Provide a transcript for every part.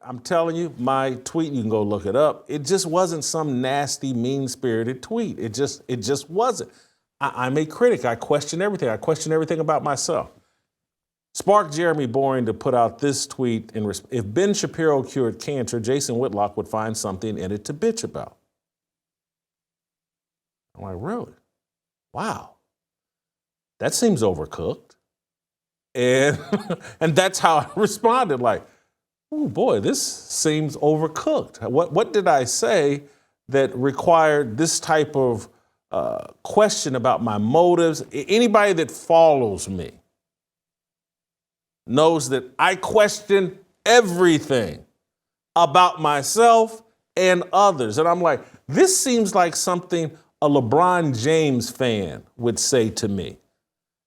I'm telling you, my tweet, you can go look it up. It just wasn't some nasty, mean-spirited tweet. It just wasn't. I'm a critic. I question everything. I question everything about myself. Sparked Jeremy Boring to put out this tweet if Ben Shapiro cured cancer, Jason Whitlock would find something in it to bitch about. I'm like, really? Wow. That seems overcooked. And and that's how I responded, like, oh boy, this seems overcooked. What did I say that required this type of question about my motives? Anybody that follows me knows that I question everything about myself and others. And I'm like, this seems like something a LeBron James fan would say to me,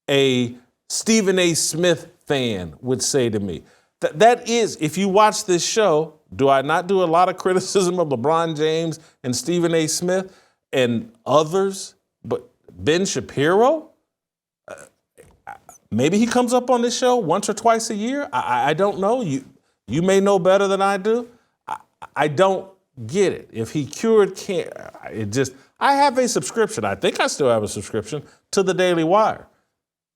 a Stephen A. Smith fan would say to me. That is, if you watch this show, do I not do a lot of criticism of LeBron James and Stephen A. Smith and others? But Ben Shapiro? Maybe he comes up on this show once or twice a year. I don't know. You may know better than I do. I don't get it. If he cured cancer, I have a subscription. I think I still have a subscription to the Daily Wire.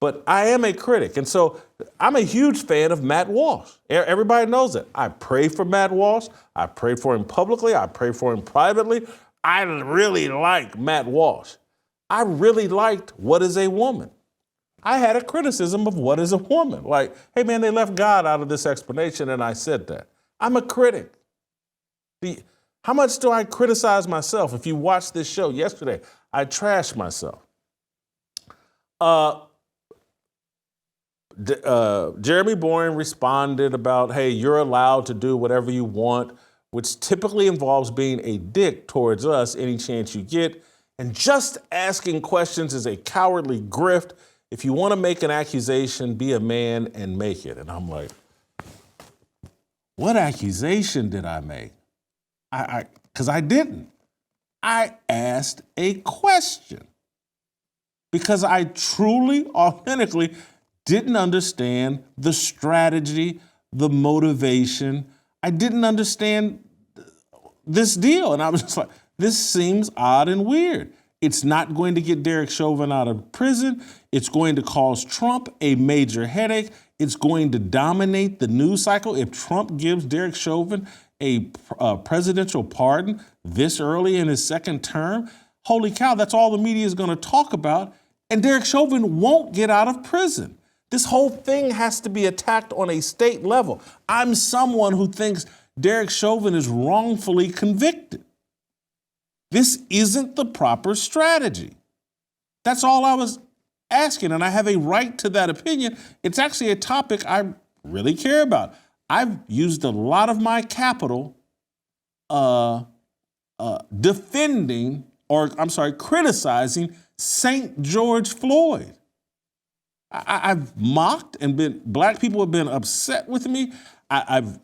But I am a critic. And so I'm a huge fan of Matt Walsh. Everybody knows that. I pray for Matt Walsh. I pray for him publicly. I pray for him privately. I really like Matt Walsh. I really liked What is a Woman? I had a criticism of What is a Woman? Like, hey man, they left God out of this explanation, and I said that. I'm a critic. How much do I criticize myself? If you watched this show yesterday, I trashed myself. Jeremy Boring responded about, hey, you're allowed to do whatever you want, which typically involves being a dick towards us any chance you get. And just asking questions is a cowardly grift. If you want to make an accusation, be a man and make it. And I'm like, what accusation did I make? Because I didn't. I asked a question because I truly, authentically didn't understand the strategy, the motivation. I didn't understand this deal. And I was just like, this seems odd and weird. It's not going to get Derek Chauvin out of prison. It's going to cause Trump a major headache. It's going to dominate the news cycle. If Trump gives Derek Chauvin a presidential pardon this early in his second term, holy cow, that's all the media is going to talk about. And Derek Chauvin won't get out of prison. This whole thing has to be attacked on a state level. I'm someone who thinks Derek Chauvin is wrongfully convicted. This isn't the proper strategy. That's all I was asking, and I have a right to that opinion. It's actually a topic I really care about. I've used a lot of my capital criticizing St. George Floyd. I've mocked and black people have been upset with me. I've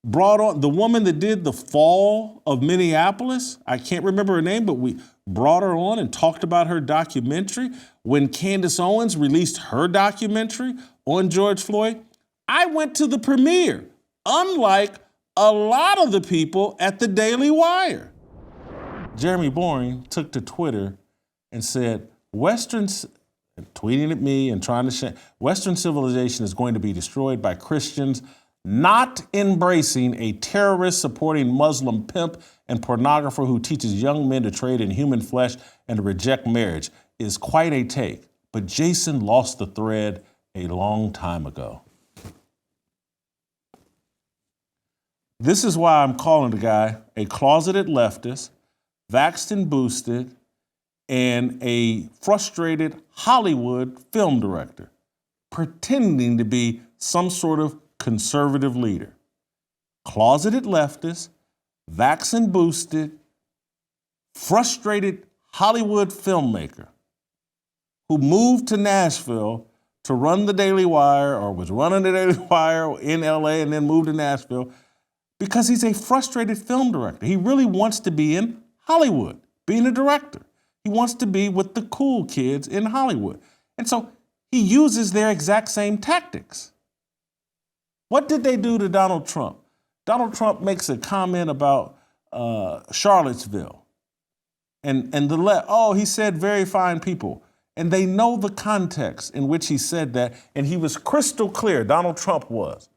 brought on the woman that did the fall of Minneapolis. I can't remember her name, but we brought her on and talked about her documentary. When Candace Owens released her documentary on George Floyd, I went to the premiere, unlike a lot of the people at the Daily Wire. Jeremy Boring took to Twitter and said, tweeting at me and trying to say, Western civilization is going to be destroyed by Christians not embracing a terrorist-supporting Muslim pimp and pornographer who teaches young men to trade in human flesh and to reject marriage is quite a take. But Jason lost the thread a long time ago. This is why I'm calling the guy a closeted leftist, vaxxed and boosted, and a frustrated Hollywood film director, pretending to be some sort of conservative leader. Closeted leftist, vaxxed and boosted, frustrated Hollywood filmmaker who moved to Nashville to run the Daily Wire, or was running the Daily Wire in LA and then moved to Nashville because he's a frustrated film director. He really wants to be in Hollywood, being a director. He wants to be with the cool kids in Hollywood. And so he uses their exact same tactics. What did they do to Donald Trump? Donald Trump makes a comment about Charlottesville. He said very fine people. And they know the context in which he said that. And he was crystal clear, Donald Trump was,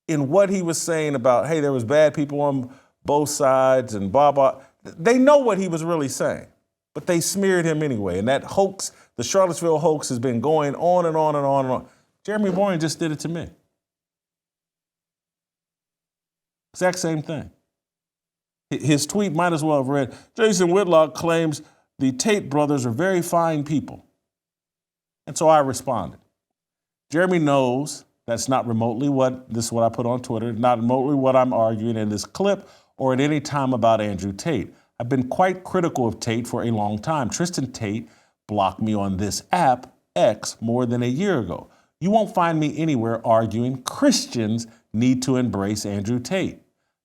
in what he was saying about, hey, there was bad people on both sides and blah, blah. They know what he was really saying, but they smeared him anyway. And that hoax, the Charlottesville hoax, has been going on and on and on and on. Jeremy Boring just did it to me. Exact same thing. His tweet might as well have read, Jason Whitlock claims the Tate brothers are very fine people. And so I responded. Jeremy knows that's not remotely this is what I put on Twitter, not remotely what I'm arguing in this clip or at any time about Andrew Tate. I've been quite critical of Tate for a long time. Tristan Tate blocked me on this app, X, more than a year ago. You won't find me anywhere arguing Christians need to embrace Andrew Tate.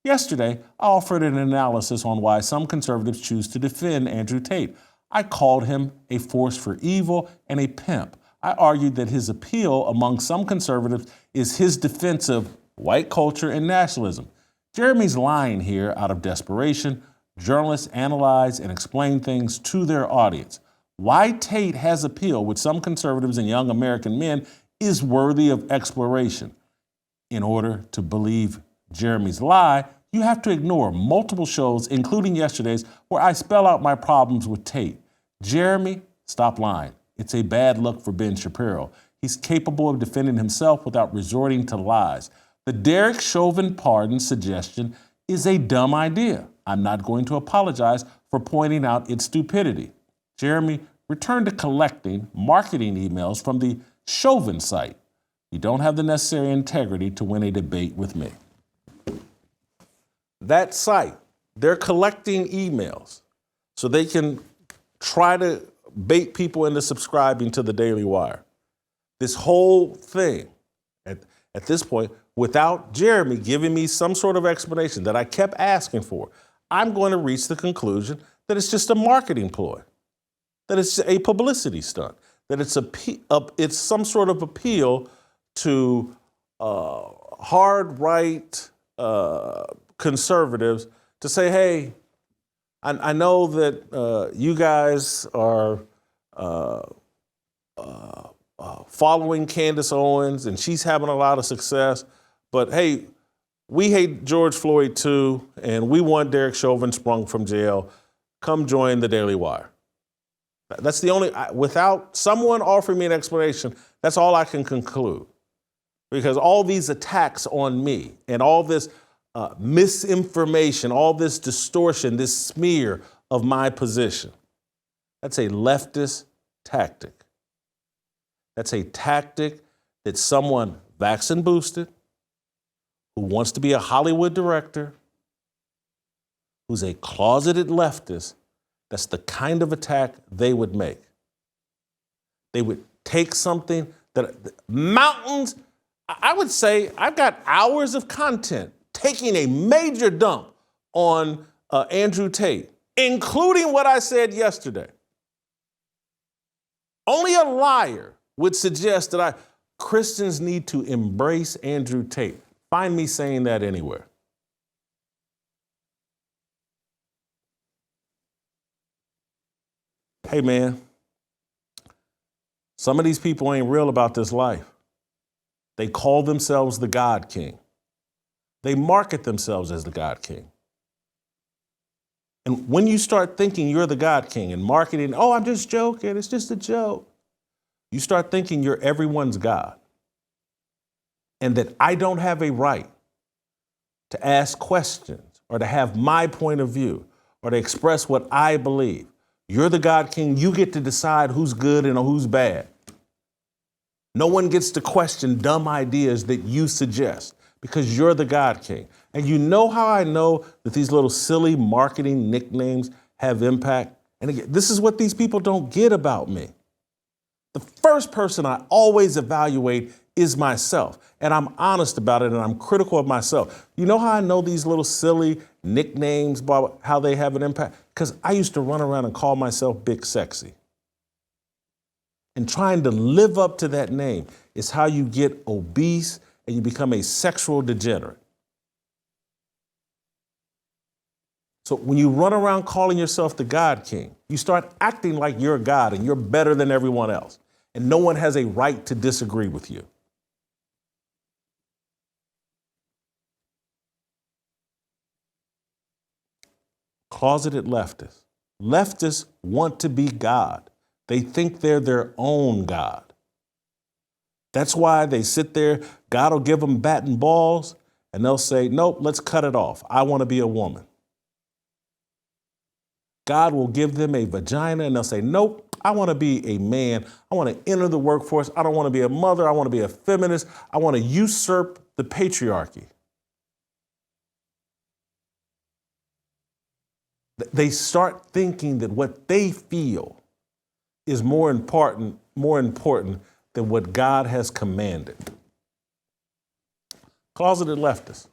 Yesterday, I offered an analysis on why some conservatives choose to defend Andrew Tate. I called him a force for evil and a pimp. I argued that his appeal among some conservatives is his defense of white culture and nationalism. Jeremy's lying here out of desperation. Journalists analyze and explain things to their audience. Why Tate has appeal with some conservatives and young American men is worthy of exploration. In order to believe Jeremy's lie, you have to ignore multiple shows, including yesterday's, where I spell out my problems with Tate. Jeremy, stop lying. It's a bad look for Ben Shapiro. He's capable of defending himself without resorting to lies. The Derek Chauvin pardon suggestion is a dumb idea. I'm not going to apologize for pointing out its stupidity. Jeremy, return to collecting marketing emails from the Chauvin site. You don't have the necessary integrity to win a debate with me. That site, they're collecting emails so they can try to bait people into subscribing to the Daily Wire. This whole thing, at this point, without Jeremy giving me some sort of explanation that I kept asking for, I'm going to reach the conclusion that it's just a marketing ploy, that it's a publicity stunt, that it's some sort of appeal to hard right conservatives to say, hey, I know that you guys are following Candace Owens and she's having a lot of success, but hey, we hate George Floyd too, and we want Derek Chauvin sprung from jail. Come join the Daily Wire. That's the only, without someone offering me an explanation, that's all I can conclude. Because all these attacks on me and all this misinformation, all this distortion, this smear of my position, that's a leftist tactic. That's a tactic that someone vaccine boosted, who wants to be a Hollywood director, who's a closeted leftist, that's the kind of attack they would make. They would take something that mountains, I would say I've got hours of content taking a major dump on Andrew Tate, including what I said yesterday. Only a liar would suggest that Christians need to embrace Andrew Tate. Find me saying that anywhere. Hey, man, some of these people ain't real about this life. They call themselves the God King. They market themselves as the God King. And when you start thinking you're the God King and marketing, oh, I'm just joking, it's just a joke, you start thinking you're everyone's God and that I don't have a right to ask questions or to have my point of view or to express what I believe. You're the God King. You get to decide who's good and who's bad. No one gets to question dumb ideas that you suggest because you're the God King. And you know how I know that these little silly marketing nicknames have impact? And again, this is what these people don't get about me. The first person I always evaluate is myself. And I'm honest about it and I'm critical of myself. You know how I know these little silly nicknames, how they have an impact? Because I used to run around and call myself Big Sexy. And trying to live up to that name is how you get obese and you become a sexual degenerate. So when you run around calling yourself the God King, you start acting like you're God and you're better than everyone else. And no one has a right to disagree with you. Closeted leftists. Leftists want to be God. They think they're their own God. That's why they sit there, God will give them bat and balls, and they'll say, nope, let's cut it off. I want to be a woman. God will give them a vagina, and they'll say, nope, I want to be a man. I want to enter the workforce. I don't want to be a mother. I want to be a feminist. I want to usurp the patriarchy. They start thinking that what they feel is more important than what God has commanded. Closeted leftist,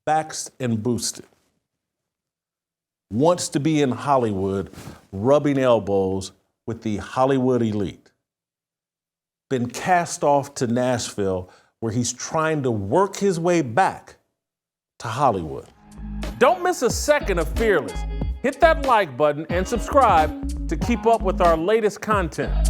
vaxxed and boosted, wants to be in Hollywood, rubbing elbows with the Hollywood elite. Been cast off to Nashville, where he's trying to work his way back to Hollywood. Don't miss a second of Fearless. Hit that like button and subscribe to keep up with our latest content.